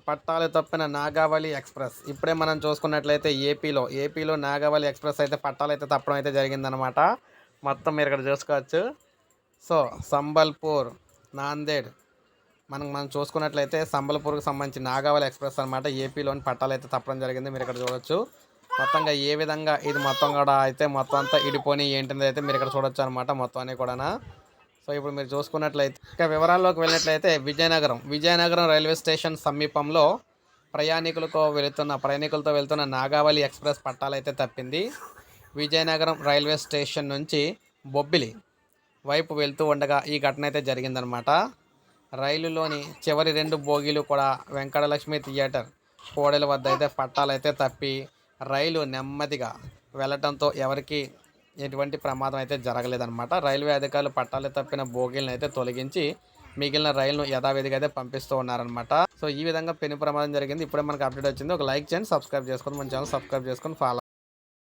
పట్టాలు తప్పిన నాగావళి ఎక్స్ప్రెస్. ఇప్పుడే మనం చూసుకున్నట్లయితే ఏపీలో నాగావళి ఎక్స్ప్రెస్ అయితే పట్టాలు అయితే తప్పడం అయితే జరిగిందనమాట. మొత్తం మీరు ఇక్కడ చూసుకోవచ్చు. సో సంబల్పూర్, నాందేడ్, మనం చూసుకున్నట్లయితే సంబల్పూర్కి సంబంధించి నాగావళి ఎక్స్ప్రెస్ అనమాట. ఏపీలోని పట్టాలు అయితే తప్పడం జరిగింది. మీరు ఇక్కడ చూడొచ్చు. మొత్తంగా ఏ విధంగా ఇది మొత్తం కూడా అయితే మొత్తం అంతా ఇడిపోని ఏంటిది అయితే మీరు ఇక్కడ చూడొచ్చు అనమాట మొత్తం అన్నీ కూడా. సో ఇప్పుడు మీరు చూసుకున్నట్లయితే ఇక వివరాల్లోకి వెళ్ళినట్లయితే విజయనగరం రైల్వే స్టేషన్ సమీపంలో ప్రయాణికులతో వెళ్తున్న నాగావళి ఎక్స్ప్రెస్ పట్టాలైతే తప్పింది. విజయనగరం రైల్వే స్టేషన్ నుంచి బొబ్బిలి వైపు వెళ్తూ ఉండగా ఈ ఘటన అయితే జరిగిందనమాట. రైలులోని చివరి 2 బోగీలు కూడా వెంకటలక్ష్మి థియేటర్ కోడెల వద్ద అయితే పట్టాలైతే తప్పి రైలు నెమ్మదిగా వెళ్ళటంతో ఎవరికి ఎటువంటి ప్రమాదం అయితే జరగలేదన్నమాట. రైల్వే అధికారులు పట్టాలు తప్పిన బోగీలను అయితే తొలగించి మిగిలిన రైలును యథావిధిగా అయితే పంపిస్తూ ఉన్నారనమాట. సో ఈ విధంగా పెను ప్రమాదం జరిగింది. ఇప్పుడే మనకు అప్డేట్ వచ్చింది. ఒక లైక్ చేయండి, సబ్స్క్రైబ్ చేసుకోండి, మన ఛానల్ సబ్స్క్రైబ్ చేసుకొని ఫాలో